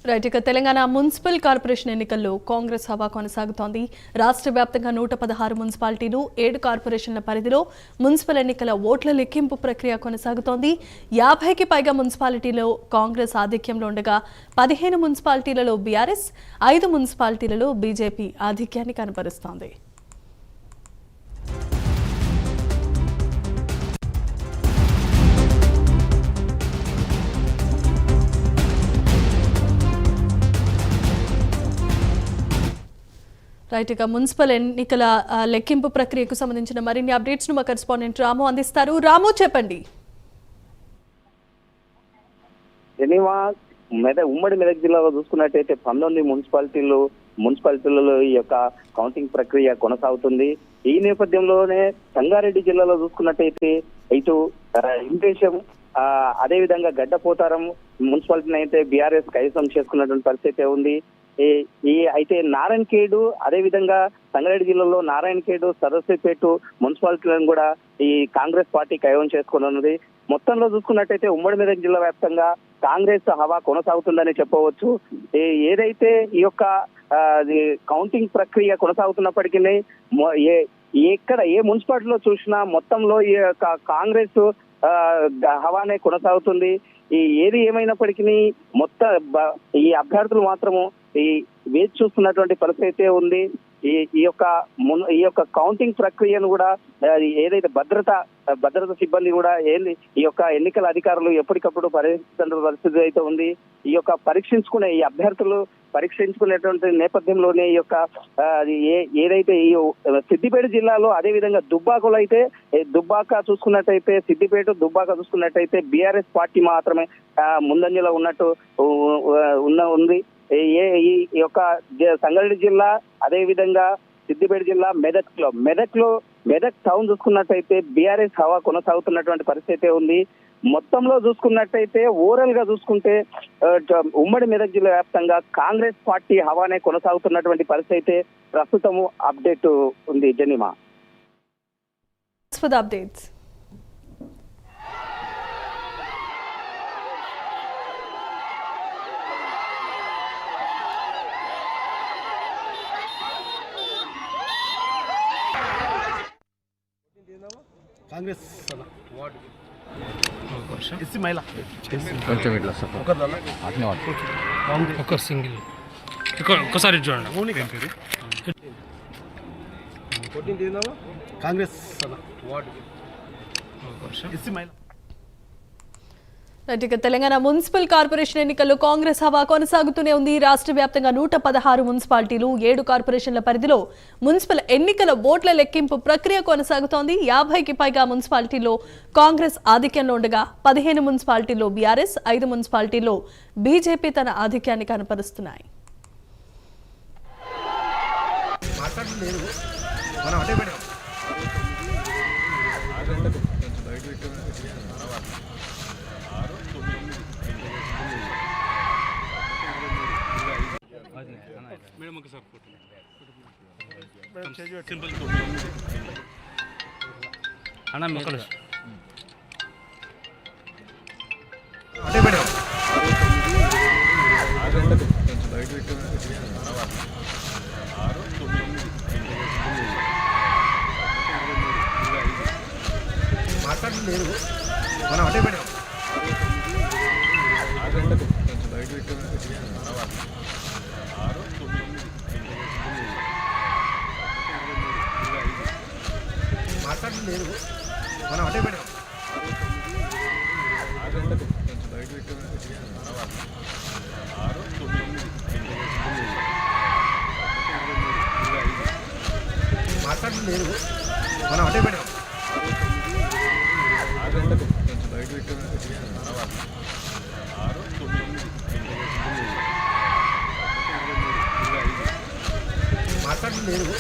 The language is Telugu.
రైట్ ఇక తెలంగాణ మున్సిపల్ కార్పొరేషన్ ఎన్నికల్లో కాంగ్రెస్ హవా కొనసాగుతోంది. రాష్ట్ర వ్యాప్తంగా 116 మున్సిపాలిటీలు 7 కార్పొరేషన్ల పరిధిలో మున్సిపల్ ఎన్నికల ఓట్ల లెక్కింపు ప్రక్రియ కొనసాగుతోంది. 50కి పైగా మున్సిపాలిటీలో కాంగ్రెస్ ఆధిక్యంలో ఉండగా 15 మున్సిపాలిటీలలో బీఆర్ఎస్, 5 మున్సిపాలిటీలలో బీజేపీ ఆధిక్యాన్ని కనబరుస్తోంది. రైట్ ఇక మున్సిపల్ ఎన్నికల లెక్కింపు ప్రక్రియకు సంబంధించిన మరిన్ని అప్డేట్స్ ను మా కరెస్పాండెంట్ రాము అందిస్తారు. రాము, చెప్పండి. ఉమ్మడి మెదక్ జిల్లాలో చూసుకున్నట్టయితే 19 మున్సిపాలిటీలలో ఈ యొక్క కౌంటింగ్ ప్రక్రియ కొనసాగుతుంది. ఈ నేపథ్యంలోనే సంగారెడ్డి జిల్లాలో చూసుకున్నట్టయితే ఇటు ఇంటేశం అదే విధంగా గడ్డపోతారం మున్సిపాలిటీని అయితే బీఆర్ఎస్ కైవసం చేసుకున్నటువంటి పరిస్థితి ఉంది. అయితే నారాయణఖేడ్ అదే విధంగా సంగారెడ్డి జిల్లాలో నారాయణఖేడ్, సరస్వతిపేట మున్సిపాలిటీలను కూడా ఈ కాంగ్రెస్ పార్టీ కైవసం చేసుకున్నది. మొత్తంలో చూసుకున్నట్టయితే ఉమ్మడి మెదక్ జిల్లా వ్యాప్తంగా కాంగ్రెస్ హవా కొనసాగుతుందని చెప్పవచ్చు. ఏదైతే ఈ యొక్క కౌంటింగ్ ప్రక్రియ కొనసాగుతున్నప్పటికీ ఎక్కడ ఏ మున్సిపాలిటీలో చూసినా మొత్తంలో ఈ యొక్క కాంగ్రెస్ హవానే కొనసాగుతుంది. ఏది ఏమైనప్పటికీ మొత్తం ఈ అభ్యర్థులు మాత్రము ఈ వేచి చూస్తున్నటువంటి పరిస్థితి ఉంది. ఈ యొక్క కౌంటింగ్ ప్రక్రియను కూడా ఏదైతే భద్రత సిబ్బంది కూడా ఈ యొక్క ఎన్నికల అధికారులు ఎప్పటికప్పుడు పర్యవేక్షిస్తున్న పరిస్థితి అయితే ఉంది. ఈ అభ్యర్థులు పరీక్షించుకునేటువంటి నేపథ్యంలోనే ఈ యొక్క ఏదైతే ఈ సిద్దిపేట జిల్లాలో అదే విధంగా దుబ్బాకలో అయితే దుబ్బాక చూసుకున్నట్టయితే బీఆర్ఎస్ పార్టీ మాత్రమే ముందంజలో ఉన్నట్టు ఉంది. ఈ యొక్క సంగారెడ్డి జిల్లా అదే విధంగా సిద్దిపేట జిల్లా మెదక్ టౌన్ చూసుకున్నట్టయితే బీఆర్ఎస్ హవా కొనసాగుతున్నటువంటి పరిస్థితి ఉంది. మొత్తంలో చూసుకున్నట్టయితే ఓవరాల్ గా చూసుకుంటే ఉమ్మడి మెదక్ జిల్లా వ్యాప్తంగా కాంగ్రెస్ పార్టీ హవానే కొనసాగుతున్నటువంటి పరిస్థితి ప్రస్తుతము అప్డేట్ ఉంది. జనిమా కాంగ్రెస్ మహిళ కొంచెం ఇట్లా ఒక సింగిల్ ఒకసారి చూడండి. కాంగ్రెస్ మహిళ. ఇక తెలంగాణ మున్సిపల్ కార్పొరేషన్ ఎన్నికల్లో కాంగ్రెస్ హవా కొనసాగుతూనే ఉంది. రాష్ట్ర వ్యాప్తంగా 116 మున్సిపాలిటీలు 7 కార్పొరేషన్ల పరిధిలో మున్సిపల్ ఎన్నికల ఓట్ల లెక్కింపు ప్రక్రియ కొనసాగుతోంది. 50కి పైగా మున్సిపాలిటీల్లో కాంగ్రెస్ ఆధిక్యంలో ఉండగా 15 మున్సిపాలిటీల్లో బీఆర్ఎస్, 5 మున్సిపాలిటీల్లో బీజేపీ తన ఆధిక్యాన్ని కనపరుస్తున్నాయి. మేడం ఒకసారి సింపుల్ అన్న మేడం మాట్లాడలేదు మనం అటే మేడం మాట్లాడలేదు మనం అటే మేడం మాట్లాడలేదు మనం అటే మేడం మాట్లాడలేదు